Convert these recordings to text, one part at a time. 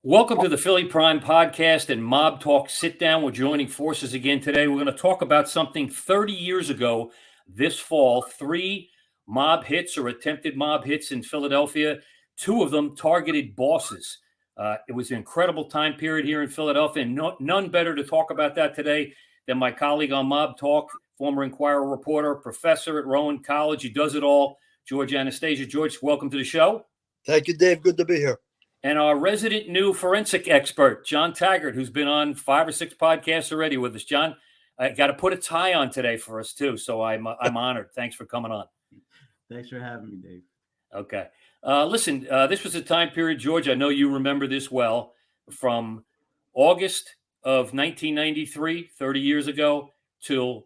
Welcome to the Philly Prime podcast and Mob Talk Sit-Down. We're joining forces again today. We're going to talk about something 30 years ago this fall. 3 mob hits or attempted mob hits in Philadelphia. 2 of them targeted bosses. It was an incredible time period here in Philadelphia, and none better to talk about that today than my colleague on Mob Talk, former Inquirer reporter, professor at Rowan College. He does it all, George Anastasia. George, welcome to the show. Thank you, Dave. Good to be here. And our resident new forensic expert, John Taggart, who's been on 5 or 6 podcasts already with us. John, I got to put a tie on today for us too, so I'm honored. Thanks for coming on. Thanks for having me, Dave. Okay. Listen, this was a time period, George, I know you remember this well, from August of 1993, 30 years ago, till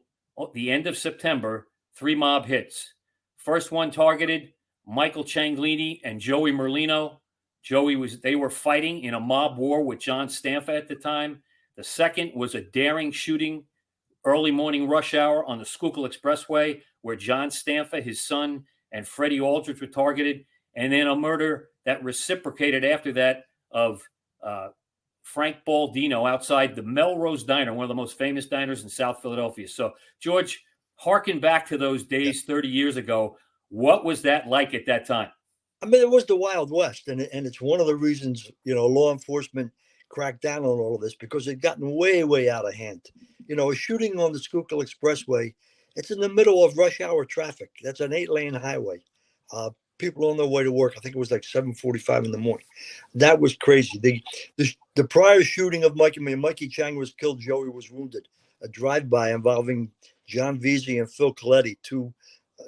the end of September, 3 mob hits. First one targeted Michael Cianglini and Joey Merlino. They were fighting in a mob war with John Stanfa at the time. The second was a daring shooting early morning rush hour on the Schuykill Expressway where John Stanfa, his son, and Freddie Aldridge were targeted. And then a murder that reciprocated after that of Frank Baldino outside the Melrose Diner, one of the most famous diners in South Philadelphia. So, George, harken back to those days 30 years ago. What was that like at that time? I mean, it was the Wild West, and it's one of the reasons, law enforcement cracked down on all of this because it gotten way, way out of hand. A shooting on the Schuykill Expressway, it's in the middle of rush hour traffic. That's an 8-lane highway. People on their way to work. I think it was like 7:45 in the morning. That was crazy. The prior shooting of Mikey Chang was killed. Joey was wounded. A drive-by involving John Veazey and Phil Coletti, 2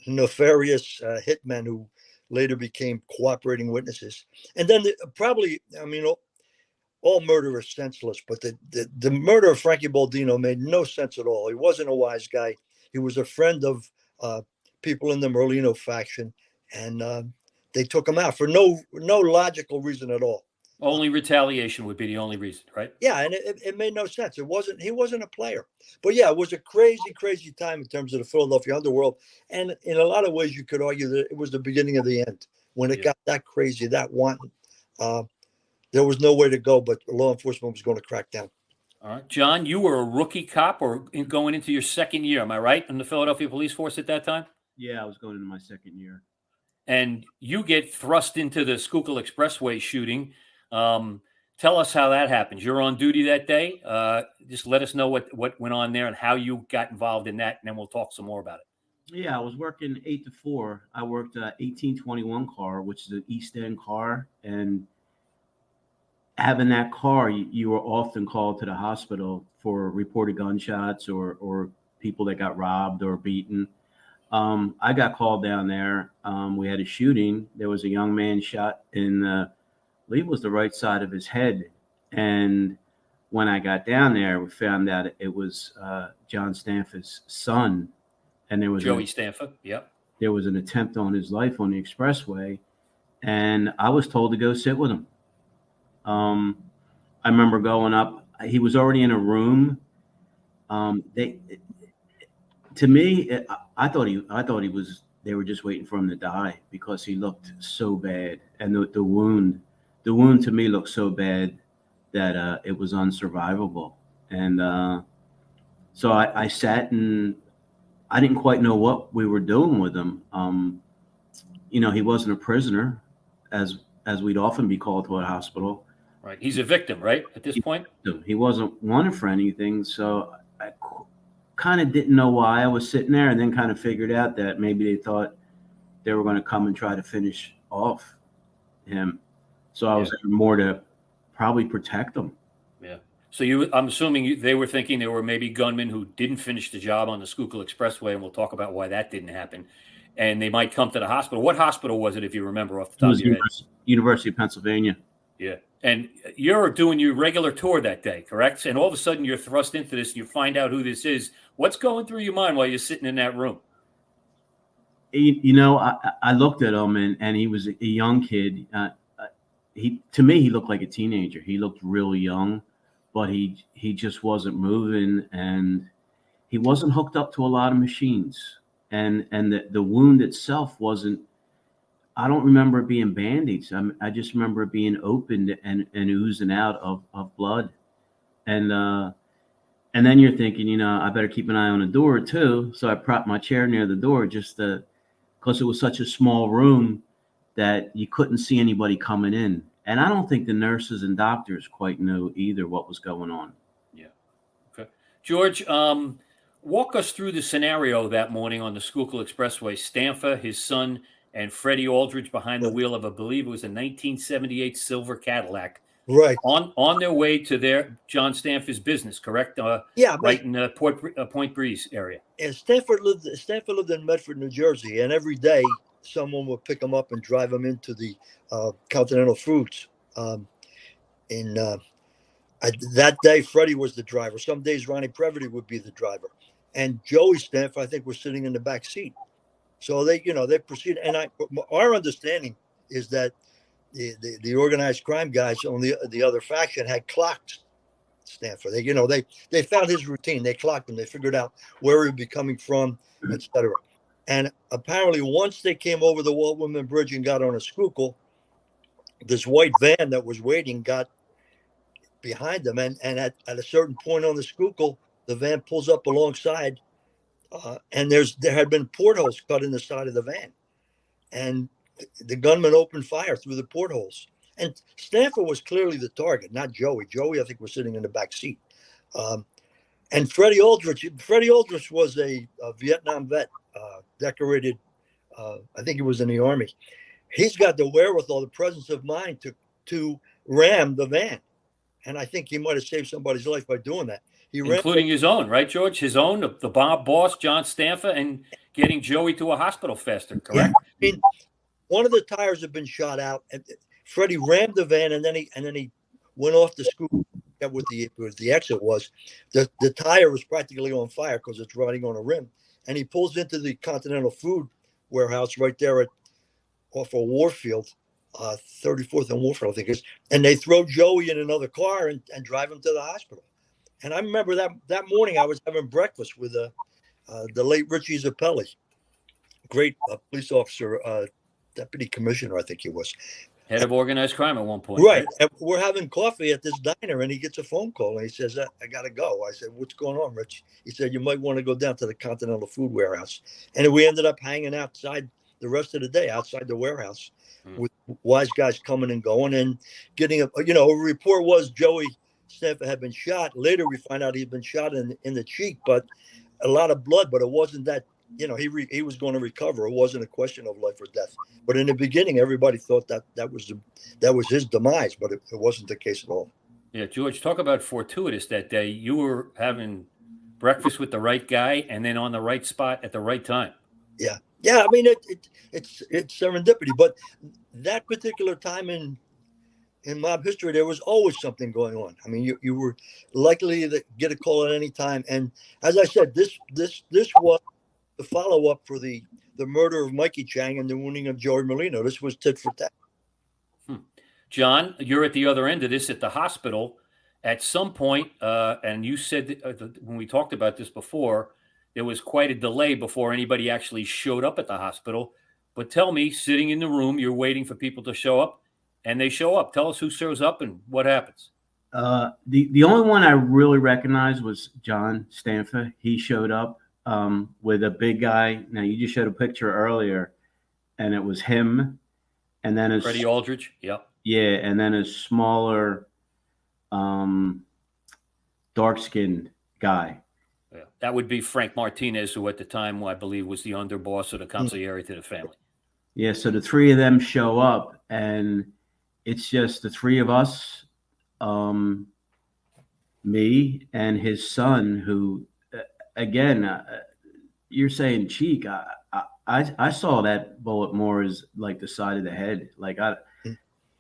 nefarious hitmen who later became cooperating witnesses. And then all murder is senseless, but the murder of Frankie Baldino made no sense at all. He wasn't a wise guy. He was a friend of people in the Merlino faction, and they took him out for no logical reason at all. Only retaliation would be the only reason, right? Yeah, and it made no sense. He wasn't a player. But yeah, it was a crazy, crazy time in terms of the Philadelphia underworld. And in a lot of ways, you could argue that it was the beginning of the end. When it got that crazy, that wanton, there was no way to go, but law enforcement was going to crack down. All right. John, you were a rookie cop or going into your second year, am I right, in the Philadelphia Police Force at that time? Yeah, I was going into my second year. And you get thrust into the Schuykill Expressway shooting. Tell us how that happens. You're on duty that day. Just let us know what went on there and how you got involved in that, and then we'll talk some more about it. Yeah, I was working 8 to 4. I worked 1821 car, which is an East End car, and having that car, you were often called to the hospital for reported gunshots or people that got robbed or beaten. I got called down there. We had a shooting. There was a young man shot in I believe it was the right side of his head. And when I got down there, we found out it was John Stanfa's son. And there was Joey Stanfa. Yep. There was an attempt on his life on the expressway. And I was told to go sit with him. I remember going up. He was already in a room. I thought he was. They were just waiting for him to die because he looked so bad, and the wound to me looked so bad that it was unsurvivable. And so I sat and I didn't quite know what we were doing with him. He wasn't a prisoner, as we'd often be called to a hospital. Right. He's a victim, right, at this point? He wasn't wanted for anything, so I kind of didn't know why I was sitting there, and then kind of figured out that maybe they thought they were going to come and try to finish off him. So I was there more to probably protect him. Yeah. So I'm assuming they were thinking there were maybe gunmen who didn't finish the job on the Schuykill Expressway, and we'll talk about why that didn't happen. And they might come to the hospital. What hospital was it, if you remember off the top of your head? University of Pennsylvania. Yeah. And you're doing your regular tour that day, correct? And all of a sudden you're thrust into this and you find out who this is. What's going through your mind while you're sitting in that room? I looked at him and he was a young kid. To me, he looked like a teenager. He looked really young, but he just wasn't moving, and he wasn't hooked up to a lot of machines. And the wound itself wasn't, I don't remember it being bandaged. I just remember it being opened and oozing out of blood. And then you're thinking, you know, I better keep an eye on the door too. So I propped my chair near the door just because it was such a small room that you couldn't see anybody coming in. And I don't think the nurses and doctors quite knew either what was going on. Yeah. Okay. George, walk us through the scenario that morning on the Schuylkill Expressway. Stanfa, his son, and Freddie Aldridge behind the wheel of, I believe it was a 1978 silver Cadillac. Right. On their way to their John Stanfa's business, correct? Yeah, right in Point Breeze area. And Stanfa lived in Medford, New Jersey, and every day someone would pick him up and drive him into the Continental Foods. That day, Freddie was the driver. Some days Ronnie Previty would be the driver, and Joey Stanfa, I think, was sitting in the back seat. So they proceeded. And our understanding is that the organized crime guys on the other faction had clocked Stanfa. They found his routine. They clocked him. They figured out where he'd be coming from, etc. And apparently, once they came over the Walt Whitman Bridge and got on a Schuylkill, this white van that was waiting got behind them, and at a certain point on the Schuylkill, the van pulls up alongside, and there had been portholes cut in the side of the van, and the gunman opened fire through the portholes. And Stanfa was clearly the target, not Joey. Joey, I think, was sitting in the back seat. And Freddie Aldridge was a Vietnam vet, decorated. I think he was in the Army. He's got the wherewithal, the presence of mind to ram the van. And I think he might have saved somebody's life by doing that. Including his own, right, George? His own, the Mob Boss John Stanfa, and getting Joey to a hospital faster, correct? Yeah. I mean, one of the tires had been shot out, and Freddie rammed the van, and then he went off the Schuylkill. That was the exit was. The tire was practically on fire because it's riding on a rim, and he pulls into the Continental Food warehouse right there off of Warfield, 34th and Warfield, I think it is, and they throw Joey in another car and drive him to the hospital. And I remember that morning I was having breakfast with the late Richie Zappelli, great police officer, deputy commissioner, I think he was. Head of organized crime at one point. Right. And we're having coffee at this diner, and he gets a phone call, and he says, I got to go. I said, what's going on, Rich? He said, you might want to go down to the Continental Food warehouse. And we ended up hanging outside the rest of the day, outside the warehouse, with wise guys coming and going and getting a report was Joey Stanfa had been shot. Later, we find out he'd been shot in the cheek, but a lot of blood, but it wasn't that. He was going to recover. It wasn't a question of life or death. But in the beginning, everybody thought that was his demise, but it wasn't the case at all. Yeah, George, talk about fortuitous that day. You were having breakfast with the right guy, and then on the right spot at the right time. Yeah. I mean, it's serendipity. But that particular time in mob history, there was always something going on. I mean, you were likely to get a call at any time. And as I said, this was the follow-up for the murder of Mikey Chang and the wounding of Joey Merlino. This was tit for tat. John, you're at the other end of this at the hospital. At some point, and you said when we talked about this before, there was quite a delay before anybody actually showed up at the hospital. But tell me, sitting in the room, you're waiting for people to show up, and they show up. Tell us who shows up and what happens. The only one I really recognized was John Stanfa. He showed up with a big guy. Now, you just showed a picture earlier, and it was him, and then Freddie Aldridge. Yep. Yeah, and then a smaller, dark-skinned guy. Yeah, that would be Frank Martinez, who at the time I believe was the underboss or the consigliere to the family. Yeah, so the three of them show up, and it's just the three of us, me and his son, who, again, you're saying cheek. I saw that bullet more as like the side of the head,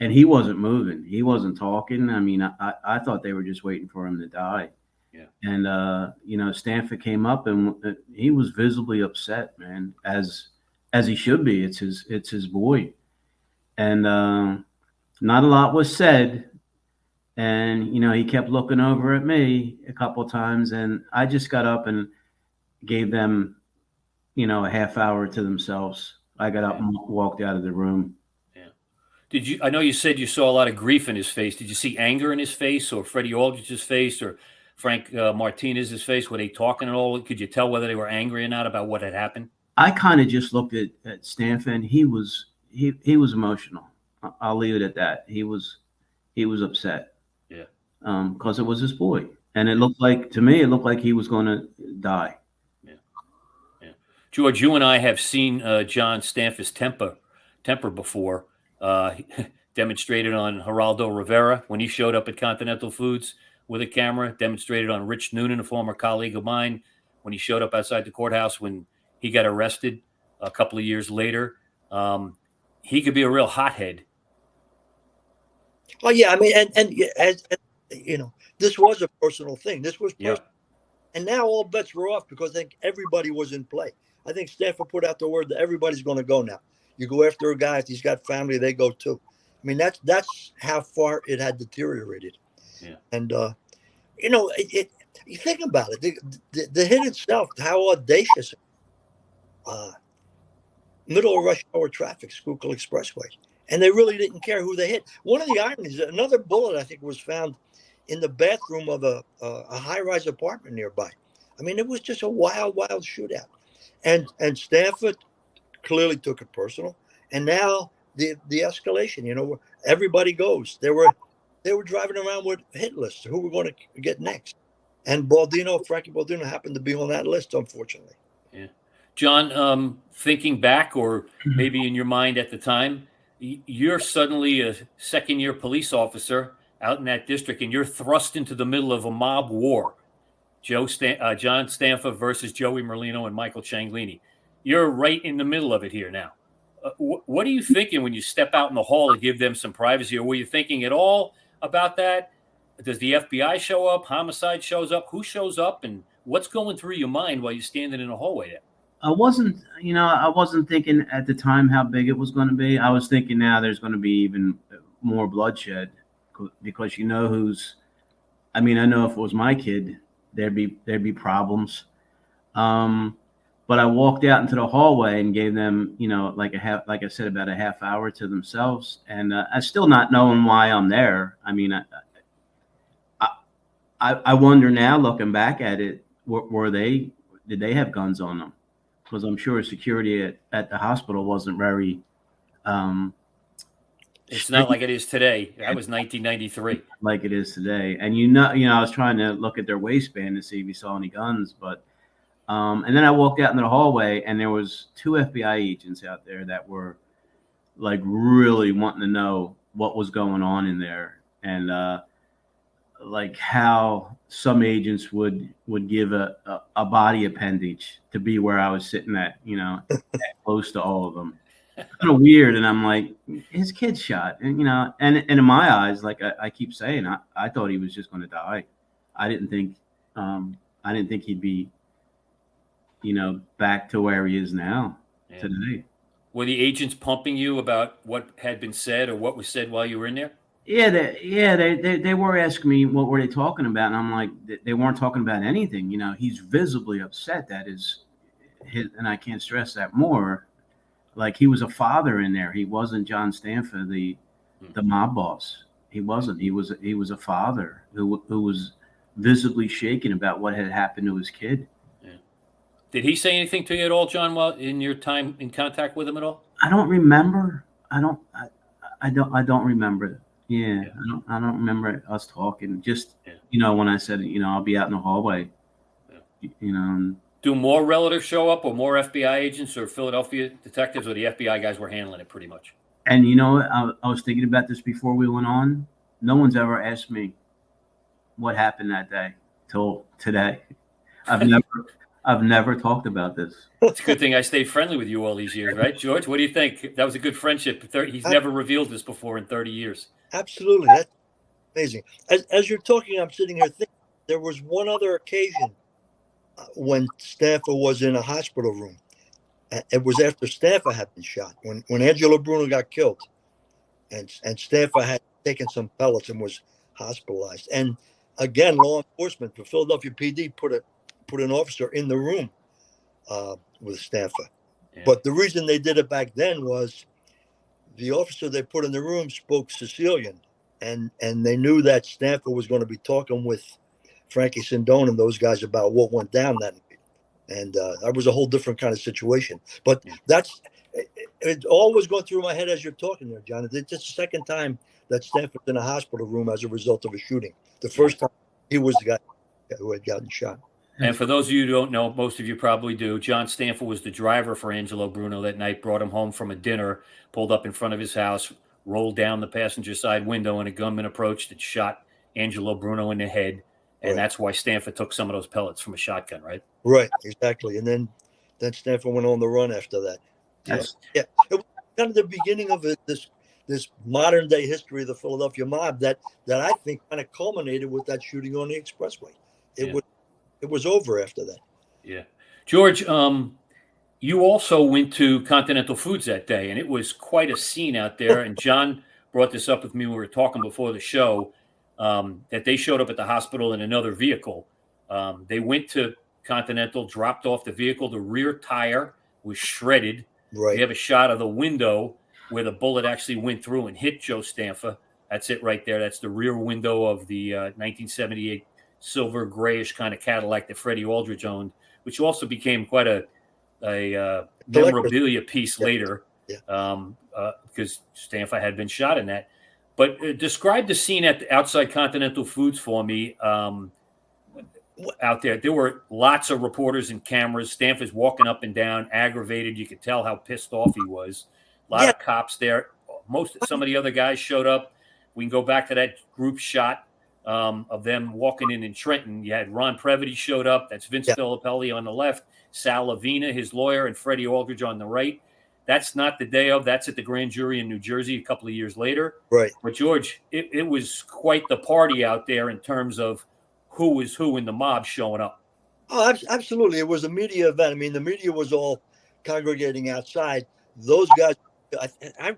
and he wasn't moving. He wasn't talking. I mean, I thought they were just waiting for him to die. Yeah. And Stanfa came up, and he was visibly upset, man, as he should be. It's his boy, and not a lot was said. And he kept looking over at me a couple of times, and I just got up and gave them, a half hour to themselves. I got up and walked out of the room. Did you? I know you said you saw a lot of grief in his face. Did you see anger in his face, or Freddie Aldrich's face, or Frank Martinez's face? Were they talking at all? Could you tell whether they were angry or not about what had happened? I kind of just looked at Stanfa, and he was emotional. I'll leave it at that. He was upset. Yeah. Because it was his boy, and it looked like he was going to die. Yeah. Yeah. George, you and I have seen John Stanfa's temper before. Demonstrated on Geraldo Rivera when he showed up at Continental Foods with a camera. Demonstrated on Rich Noonan, a former colleague of mine, when he showed up outside the courthouse when he got arrested a couple of years later. He could be a real hothead. Oh yeah, I mean, and as you know, this was a personal thing. This was personal. Yeah. And now all bets were off because I think everybody was in play. I think Stanfa put out the word that everybody's going to go now. You go after a guy, if he's got family, they go too. I mean, that's how far it had deteriorated. Yeah. And, you know, you think about it, the hit itself, how audacious. Middle of rush hour traffic, Schuykill Expressway. And they really didn't care who they hit. One of the ironies, another bullet, I think, was found in the bathroom of a high-rise apartment nearby. I mean, it was just a wild shootout. And Stanfa clearly took it personal, and now the escalation. You know, everybody goes. They were driving around with hit lists. Who we're going to get next? And Frankie Baldino happened to be on that list, unfortunately. Yeah, John. Thinking back, or maybe in your mind at the time, you're suddenly a second-year police officer out in that district, and you're thrust into the middle of a mob war. John Stanfa versus Joey Merlino and Michael Cianglini. You're right in the middle of it here now. What are you thinking when you step out in the hall to give them some privacy? Or were you thinking at all about that? Does the FBI show up? Homicide shows up? Who shows up? And what's going through your mind while you're standing in the hallway there? I wasn't thinking at the time how big it was going to be. I was thinking now there's going to be even more bloodshed because I know if it was my kid, there'd be problems. But I walked out into the hallway and gave them, like I said, about a half hour to themselves. And I still not knowing why I'm there. I mean, I wonder now, looking back at it, did they have guns on them? Because I'm sure security at the hospital wasn't very. It's not like it is today. That was 1993. Like it is today. And I was trying to look at their waistband to see if he saw any guns, but. And then I walked out into the hallway, and there was 2 FBI agents out there that were like really wanting to know what was going on in there, and like how some agents would give a body appendage to be where I was sitting at, close to all of them. Kind of weird, and I'm like, his kid's shot, and and in my eyes, like I keep saying, I thought he was just going to die. I didn't think he'd be. Back to where he is now today. Were the agents pumping you about what had been said or what was said while you were in there? Yeah, they were asking me what were they talking about, and I'm like, they weren't talking about anything. He's visibly upset. That is, and I can't stress that more. Like he was a father in there. He wasn't John Stanfa, the mob boss. He wasn't. He was a father who was visibly shaken about what had happened to his kid. Did he say anything to you at all, John, while in your time in contact with him at all? I don't remember. I don't remember. Yeah. I don't remember us talking. Just, when I said, I'll be out in the hallway, Do more relatives show up, or more FBI agents or Philadelphia detectives, or the FBI guys were handling it pretty much? And, I was thinking about this before we went on. No one's ever asked me what happened that day till today. I've never talked about this. It's a good thing I stayed friendly with you all these years, right, George? What do you think? That was a good friendship. He's never revealed this before in 30 years. Absolutely. That's amazing. As you're talking, I'm sitting here thinking there was one other occasion when Stanfa was in a hospital room. It was after Stanfa had been shot, when Angelo Bruno got killed. And Stanfa had taken some pellets and was hospitalized. And again, law enforcement for Philadelphia PD put an officer in the room with Stanfa. But the reason they did it back then was the officer they put in the room spoke Sicilian, and they knew that Stanfa was going to be talking with Frankie Sindone and those guys about what went down that night. And that was a whole different kind of situation. But it all was going through my head as you're talking there, John. It's just the second time that Stanfa's in a hospital room as a result of a shooting. The first time he was the guy who had gotten shot. And for those of you who don't know, most of you probably do, John Stanfa was the driver for Angelo Bruno that night, brought him home from a dinner, pulled up in front of his house, rolled down the passenger side window, and a gunman approached and shot Angelo Bruno in the head. And that's why Stanfa took some of those pellets from a shotgun, right? Right, exactly. And then Stanfa went on the run after that. It was kind of the beginning of this modern day history of the Philadelphia mob that I think kind of culminated with that shooting on the expressway. It was over after that. Yeah. George, you also went to Continental Foods that day, and it was quite a scene out there. And John brought this up with me when we were talking before the show, that they showed up at the hospital in another vehicle. They went to Continental, dropped off the vehicle. The rear tire was shredded. Right. We have a shot of the window where the bullet actually went through and hit Joe Stanfa. That's it right there. That's the rear window of the 1978 silver grayish kind of Cadillac that Freddie Aldridge owned, which also became quite a memorabilia piece later, because Stanfa had been shot in that. But describe the scene outside Continental Foods for me. Out there were lots of reporters and cameras. Stanfa's walking up and down, aggravated. You could tell how pissed off he was. A lot of cops there. Some of the other guys showed up. We can go back to that group shot of them walking in Trenton. You had Ron Previty showed up. That's Vince Filippelli on the left, Sal Lavina, his lawyer, and Freddie Aldridge on the right. That's not the day of. That's at the grand jury in New Jersey a couple of years later. Right. But, George, it was quite the party out there in terms of who was who in the mob showing up. Oh, absolutely. It was a media event. I mean, the media was all congregating outside. Those guys,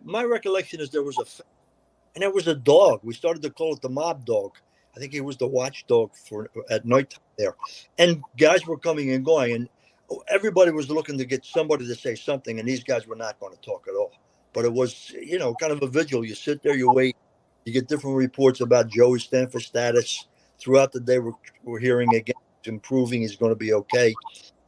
my recollection is there was a dog. We started to call it the mob dog. I think he was the watchdog at night there. And guys were coming and going, and everybody was looking to get somebody to say something, and these guys were not going to talk at all. But it was, kind of a vigil. You sit there, you wait, you get different reports about Joey Stanfa's status. Throughout the day, we're hearing again, he's improving, he's going to be okay.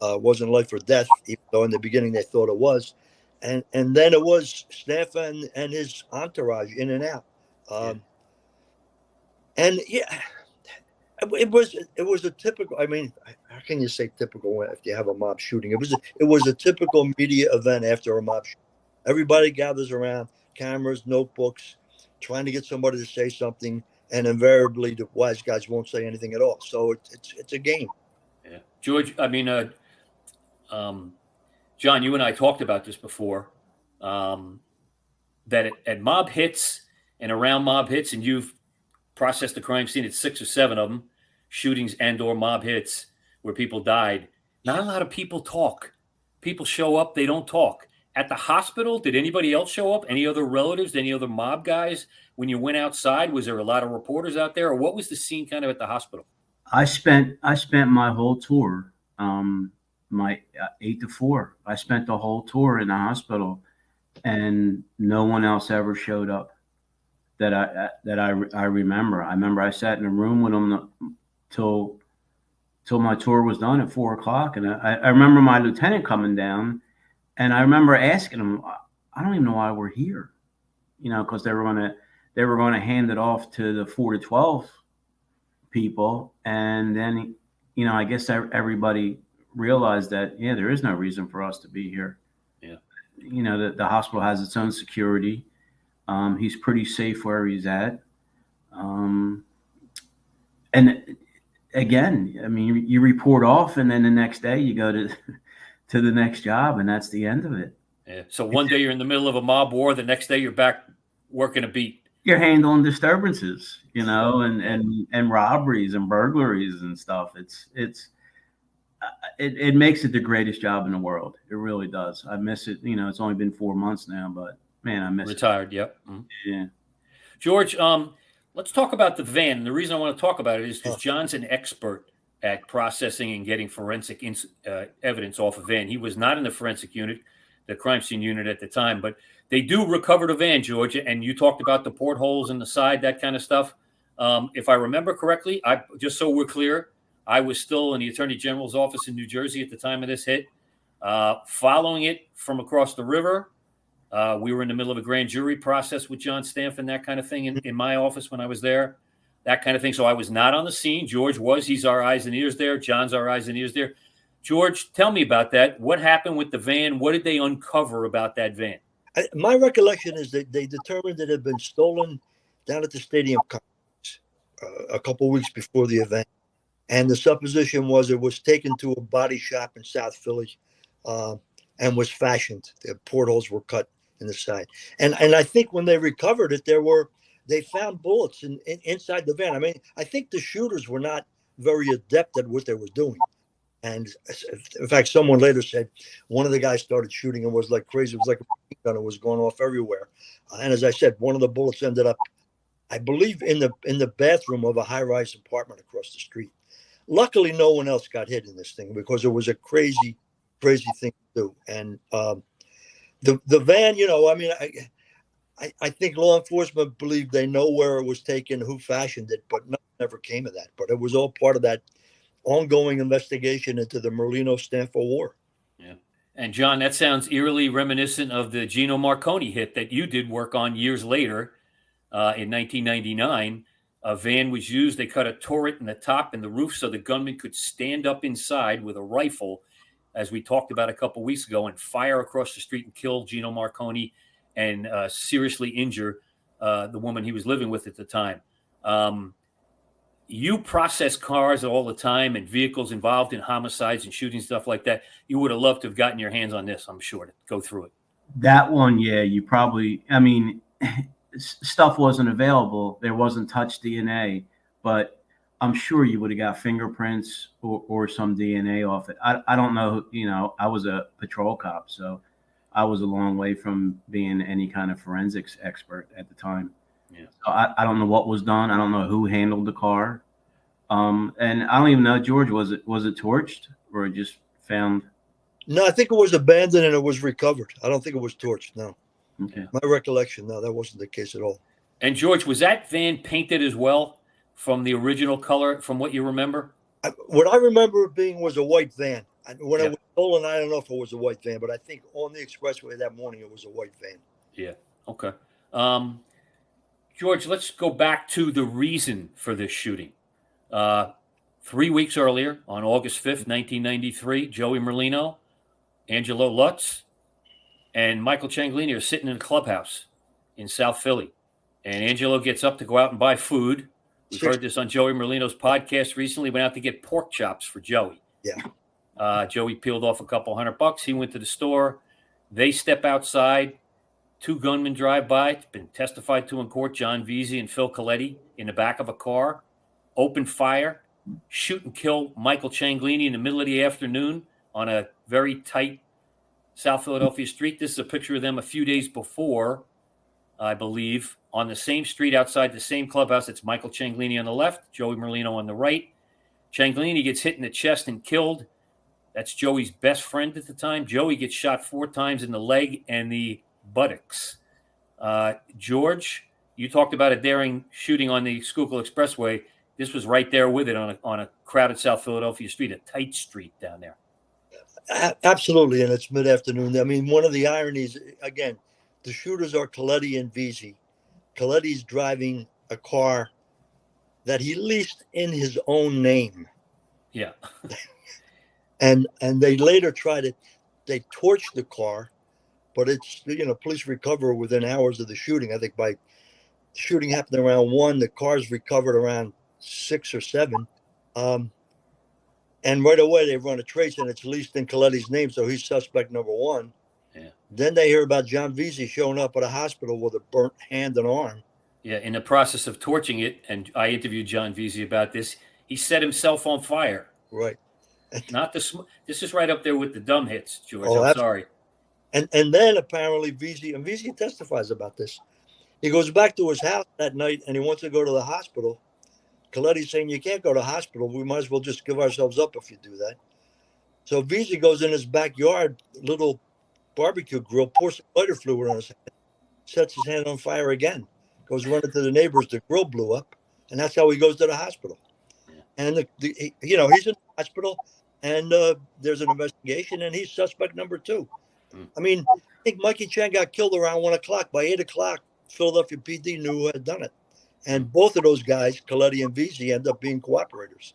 Wasn't life or death, even though in the beginning they thought it was. And then it was Stanfa and his entourage in and out. And it was a typical. I mean, how can you say typical if you have a mob shooting? It was a typical media event after a mob shooting. Everybody gathers around, cameras, notebooks, trying to get somebody to say something, and invariably the wise guys won't say anything at all. So it's a game. Yeah, George. I mean, John, you and I talked about this before. That at mob hits and around mob hits, and you've processed the crime scene at 6 or 7 of them, shootings and/or mob hits where people died. Not a lot of people talk. People show up, they don't talk. At the hospital, did anybody else show up? Any other relatives? Any other mob guys? When you went outside, was there a lot of reporters out there, or what was the scene kind of at the hospital? I spent my whole tour, my 8 to 4. I spent the whole tour in the hospital, and no one else ever showed up that I remember. I remember I sat in a room with them till my tour was done at 4 o'clock, and I remember my lieutenant coming down, and I remember asking him, I don't even know why we're here, because they were going to hand it off to the 4 to 12 people, and then I guess everybody realized that there is no reason for us to be here. Yeah, the hospital has its own security. He's pretty safe where he's at. And again, I mean, you report off, and then the next day you go to the next job, and that's the end of it. Yeah. So one day you're in the middle of a mob war, the next day you're back working a beat. You're handling disturbances, and robberies and burglaries and stuff. It makes it the greatest job in the world. It really does. I miss it. It's only been 4 months now, but man, I miss it. Retired. Yep. Mm-hmm. Yeah. George, let's talk about the van. And the reason I want to talk about it is because John's an expert at processing and getting forensic evidence off a van. He was not in the forensic unit. the crime scene unit at the time. But they do recover the van, George, and you talked about the portholes in the side, that kind of stuff. If I remember correctly, just so we're clear, I was still in the Attorney General's office in New Jersey at the time of this hit. Following it from across the river, we were in the middle of a grand jury process with John Stanfa and that kind of thing in my office when I was there, that kind of thing. So I was not on the scene. George was. He's our eyes and ears there. John's our eyes and ears there. George, tell me about that. What happened with the van? What did they uncover about that van? My recollection is that they determined that it had been stolen down at the stadium complex a couple of weeks before the event. And the supposition was it was taken to a body shop in South Philly and was fashioned. The portholes were cut in the side. And I think when they recovered it, they found bullets inside the van. I mean, I think the shooters were not very adept at what they were doing. And in fact, someone later said one of the guys started shooting and was like crazy. It was like a machine gun. It was going off everywhere. And as I said, one of the bullets ended up, I believe, in the bathroom of a high-rise apartment across the street. Luckily, no one else got hit in this thing because it was a crazy, crazy thing to do. And the van, you know, I mean, I think law enforcement believed they know where it was taken, who fashioned it, but nothing ever came of that. But it was all part of that ongoing investigation into the Merlino-Stanfa war. Yeah. And John, that sounds eerily reminiscent of the Gino Marconi hit that you did work on years later in 1999. A van was used. They cut a turret in the top and the roof so the gunman could stand up inside with a rifle, as we talked about a couple weeks ago, and fire across the street and kill Gino Marconi and seriously injure the woman he was living with at the time. You process cars all the time and vehicles involved in homicides and shooting, stuff like that. You would have loved to have gotten your hands on this, I'm sure, to go through it. That one, yeah, you probably, I mean, stuff wasn't available. There wasn't touch DNA, but I'm sure you would have got fingerprints or some DNA off it. I don't know, you know, I was a patrol cop, so I was a long way from being any kind of forensics expert at the time. Yeah. So I don't know what was done. I don't know who handled the car. And I don't even know, George, was it torched or just found? No, I think it was abandoned and it was recovered. I don't think it was torched. No. Okay. My recollection, no, that wasn't the case at all. And George, was that van painted as well from the original color, from what you remember? What I remember it being was a white van. When it was stolen, I don't know if it was a white van, but I think on the expressway that morning it was a white van. Yeah. Okay. George, let's go back to the reason for this shooting. 3 weeks earlier, on August 5th, 1993, Joey Merlino, Angelo Lutz, and Michael Cianglini are sitting in a clubhouse in South Philly. And Angelo gets up to go out and buy food. We've heard this on Joey Merlino's podcast recently. Went out to get pork chops for Joey. Yeah. Joey peeled off a couple $100. He went to the store. They step outside. Two gunmen drive by. It's been testified to in court. John Veazey and Phil Coletti in the back of a car. Open fire. Shoot and kill Michael Cianglini in the middle of the afternoon on a very tight South Philadelphia street. This is a picture of them a few days before, I believe, on the same street outside the same clubhouse. It's Michael Cianglini on the left, Joey Merlino on the right. Cianglini gets hit in the chest and killed. That's Joey's best friend at the time. Joey gets shot 4 times in the leg and the buttocks. George, you talked about a daring shooting on the Schuykill Expressway. This was right there with it on a crowded South Philadelphia street, a tight street down there. Absolutely, and it's mid-afternoon. I mean, one of the ironies, again, the shooters are Coletti and Veazey. Coletti's driving a car that he leased in his own name. Yeah. and they later they torched the car, but it's, you know, police recover within hours of the shooting. I think by shooting happened around 1, the car's recovered around 6 or 7. And right away they run a trace and it's leased in Coletti's name, so he's suspect number 1. Yeah. Then they hear about John Veazey showing up at a hospital with a burnt hand and arm. Yeah, in the process of torching it, and I interviewed John Veazey about this, he set himself on fire. Right. Not this is right up there with the dumb hits, George. Oh, I'm sorry. And then apparently Veazey testifies about this. He goes back to his house that night and he wants to go to the hospital. Coletti's saying, you can't go to the hospital. We might as well just give ourselves up if you do that. So Veazey goes in his backyard, little barbecue grill, pours some lighter fluid on his hand, sets his hand on fire again, goes running to the neighbors. The grill blew up, and that's how he goes to the hospital. And he's in the hospital, and there's an investigation, and he's suspect number 2. I mean, I think Mikey Chan got killed around 1 o'clock. By 8 o'clock, Philadelphia PD knew who had done it. And both of those guys, Coletti and Vesey, end up being cooperators.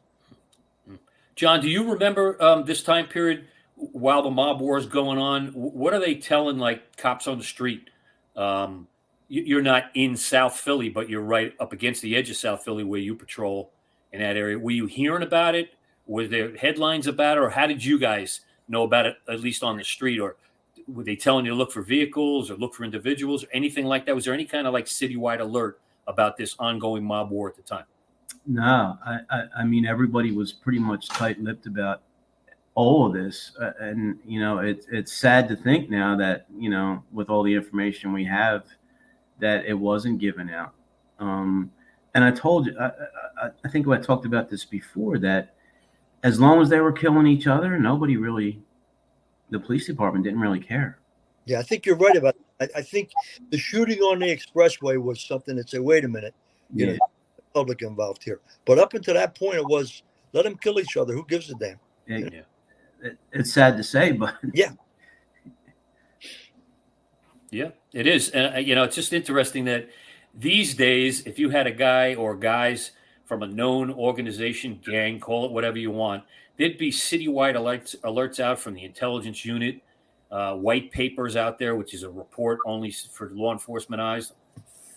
John, do you remember this time period while the mob war is going on? What are they telling, like, cops on the street? You're not in South Philly, but you're right up against the edge of South Philly where you patrol in that area. Were you hearing about it? Were there headlines about it? Or how did you guys know about it, at least on the street? Or were they telling you to look for vehicles or look for individuals or anything like that? Was there any kind of like citywide alert about this ongoing mob war at the time? No, I mean, everybody was pretty much tight-lipped about all of this. And, it's sad to think now that, with all the information we have, that it wasn't given out. And I told you, I think I talked about this before, that as long as they were killing each other, the police department didn't really care. Yeah, I think you're right about that. I think the shooting on the expressway was something that said, wait a minute, the public involved here. But up until that point, it was, let them kill each other. Who gives a damn? It's sad to say, but yeah. Yeah, it is. And, it's just interesting that these days, if you had a guy or guys from a known organization, gang, call it whatever you want, there'd be citywide alerts out from the intelligence unit, white papers out there, which is a report only for law enforcement eyes.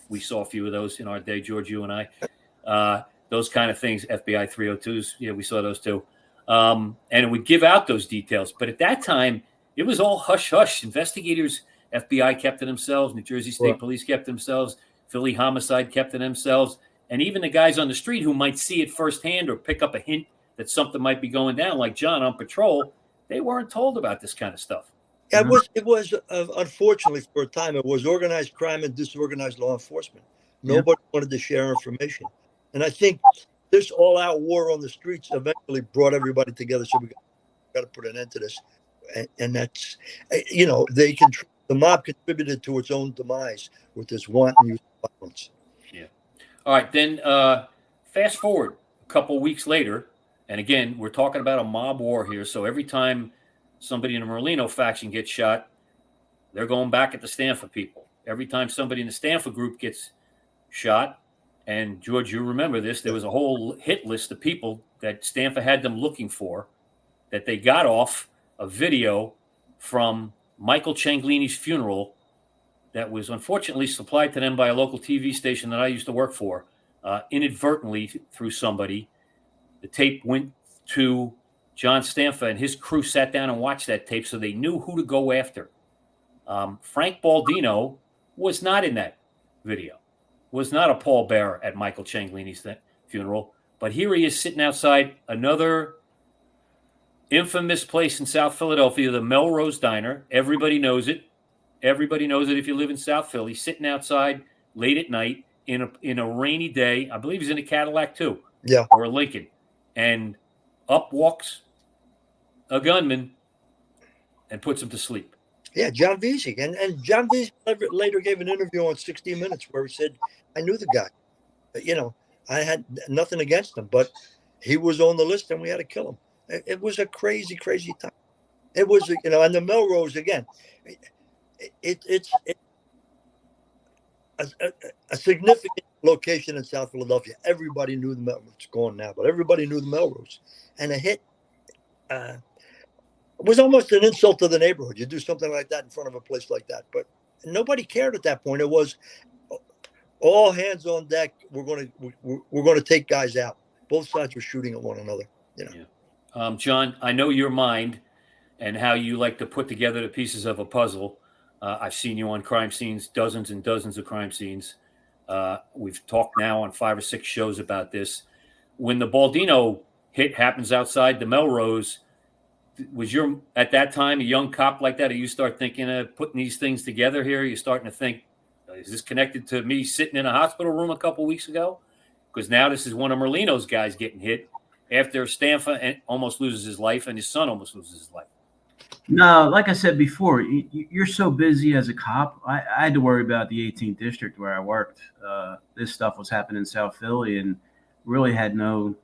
We saw a few of those in our day, George, you and I. Those kind of things, FBI 302s, yeah, we saw those too. And it would give out those details. But at that time, it was all hush-hush. Investigators, FBI kept to themselves, New Jersey State Police kept to themselves, Philly Homicide kept to themselves, and even the guys on the street who might see it firsthand or pick up a hint that something might be going down, like John on patrol, they weren't told about this kind of stuff. Yeah, it was unfortunately, for a time, it was organized crime and disorganized law enforcement. Nobody wanted to share information. And I think this all-out war on the streets eventually brought everybody together. So we got to put an end to this. And that's, the mob contributed to its own demise with this wanton use of violence. Yeah. All right, then fast forward a couple weeks later, and again, we're talking about a mob war here. So every time somebody in the Merlino faction gets shot, they're going back at the Stanfa people. Every time somebody in the Stanfa group gets shot, and George, you remember this, there was a whole hit list of people that Stanfa had them looking for, that they got off a video from Michael Cianglini's funeral that was unfortunately supplied to them by a local TV station that I used to work for, inadvertently through somebody. The tape went to John Stanfa, and his crew sat down and watched that tape, so they knew who to go after. Frank Baldino was not in that video, was not a pallbearer at Michael Cianglini's funeral, but here he is sitting outside another infamous place in South Philadelphia, the Melrose Diner. Everybody knows it. Everybody knows it if you live in South Philly, sitting outside late at night in a rainy day. I believe he's in a Cadillac too. Yeah. Or a Lincoln. And up walks a gunman and puts him to sleep. Yeah, John Vesey. And John Vesey later gave an interview on 60 Minutes where he said, I knew the guy. I had nothing against him, but he was on the list and we had to kill him. It was a crazy, crazy time. It was, and the Melrose, again, it's a significant location in South Philadelphia. Everybody knew the Melrose. It's gone now, but everybody knew the Melrose. And a hit was almost an insult to the neighborhood. You do something like that in front of a place like that. But nobody cared at that point. It was all hands on deck. We're going to take guys out. Both sides were shooting at one another. Yeah. John, I know your mind and how you like to put together the pieces of a puzzle. I've seen you on crime scenes, dozens and dozens of crime scenes. We've talked now on 5 or 6 shows about this. When the Baldino hit happens outside the Melrose, was you're at that time a young cop like that? Or you start thinking of putting these things together here? You're starting to think, is this connected to me sitting in a hospital room a couple weeks ago? Because now this is one of Merlino's guys getting hit after Stanfa almost loses his life and his son almost loses his life. No, like I said before, you're so busy as a cop. I had to worry about the 18th district where I worked. This stuff was happening in South Philly, and really had no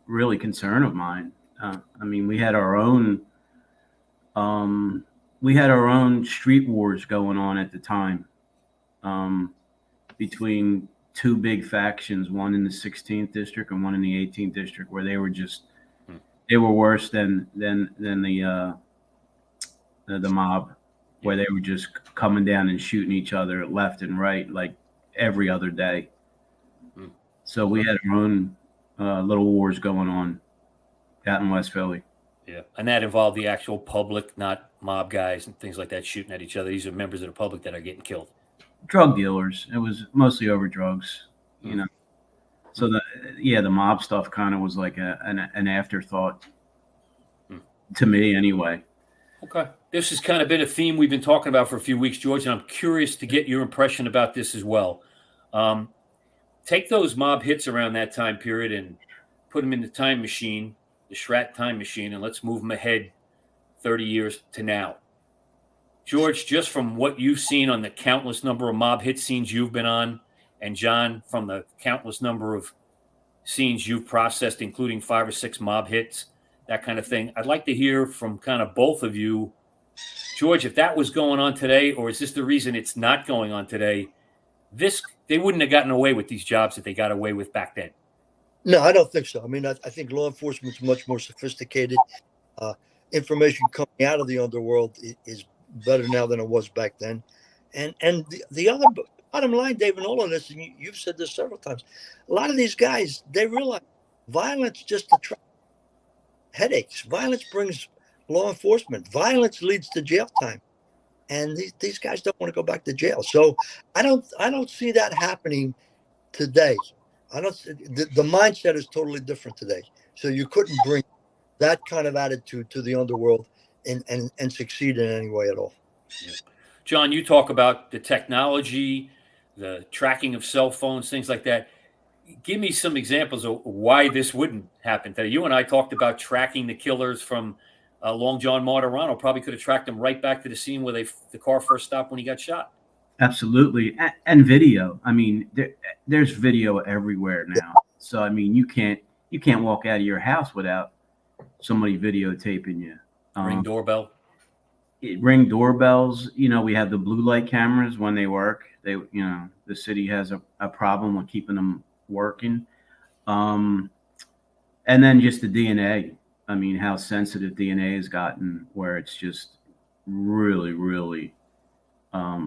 really concern of mine. I mean, we had our own street wars going on at the time, between two big factions, one in the 16th district and one in the 18th district, where they were worse than the mob, where they were just coming down and shooting each other left and right like every other day. So we had our own little wars going on out in West Philly. Yeah, and that involved the actual public, not mob guys and things like that shooting at each other. These are members of the public that are getting killed. Drug dealers. It was mostly over drugs, you know. So the mob stuff kind of was like an afterthought to me, anyway. Okay, this has kind of been a theme we've been talking about for a few weeks, George, and I'm curious to get your impression about this as well. Take those mob hits around that time period and put them in the time machine, the Schrat time machine, and let's move them ahead 30 years to now. George, just from what you've seen on the countless number of mob hit scenes you've been on, and John, from the countless number of scenes you've processed, including 5 or 6 mob hits, that kind of thing, I'd like to hear from kind of both of you. George, if that was going on today, or is this the reason it's not going on today, they wouldn't have gotten away with these jobs that they got away with back then. No, I don't think so. I mean, I think law enforcement's much more sophisticated. Information coming out of the underworld is better now than it was back then. And the other bottom line, Dave, in all of this, and you've said this several times, a lot of these guys, they realize violence just attracts headaches. Violence brings law enforcement. Violence leads to jail time. And these guys don't want to go back to jail. So I don't see that happening today. The mindset is totally different today. So you couldn't bring that kind of attitude to the underworld and succeed in any way at all. Yeah. John, you talk about the technology, the tracking of cell phones, things like that. Give me some examples of why this wouldn't happen today. You and I talked about tracking the killers from Long John Martirano. Probably could have tracked them right back to the scene where the car first stopped when he got shot. Absolutely. And video. I mean, there's video everywhere now. So, I mean, you can't walk out of your house without somebody videotaping you. Ring doorbell. Ring doorbells. You know, we have the blue light cameras when they work. The city has a problem with keeping them working. And then just the DNA. I mean, how sensitive DNA has gotten, where it's just really, really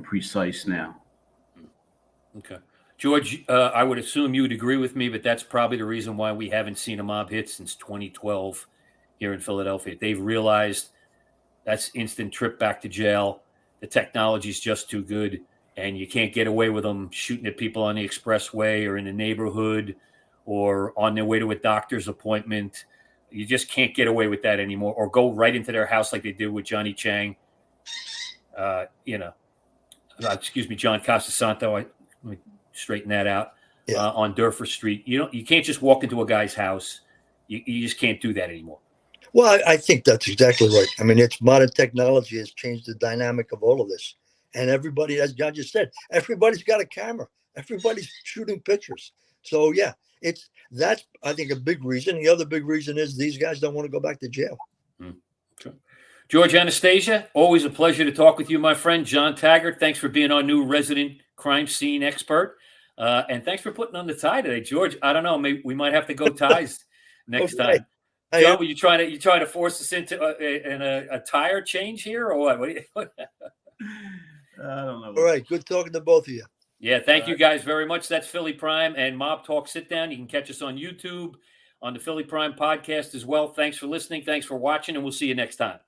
precise now. Okay. George, I would assume you would agree with me, but that's probably the reason why we haven't seen a mob hit since 2012 here in Philadelphia. They've realized that's instant trip back to jail. The technology's just too good, and you can't get away with them shooting at people on the expressway or in the neighborhood or on their way to a doctor's appointment. You just can't get away with that anymore, or go right into their house like they did with Johnny Chang. John Casasanto. Let me straighten that out. Yeah. On Durford Street. You can't just walk into a guy's house. You just can't do that anymore. Well, I think that's exactly right. I mean, it's modern technology has changed the dynamic of all of this. And everybody, as John just said, everybody's got a camera. Everybody's shooting pictures. So, yeah, that's, I think, a big reason. The other big reason is these guys don't want to go back to jail. Okay. George Anastasia, always a pleasure to talk with you, my friend. John Taggart, thanks for being our new resident crime scene expert. And thanks for putting on the tie today, George. I don't know, maybe we might have to go ties next Okay. time. John, were you trying to force us into a tire change here, or what? I don't know. All right. Good talking to both of you. Yeah, thank you guys very much. That's Philly Prime and Mob Talk Sit-Down. You can catch us on YouTube, on the Philly Prime podcast as well. Thanks for listening. Thanks for watching, and we'll see you next time.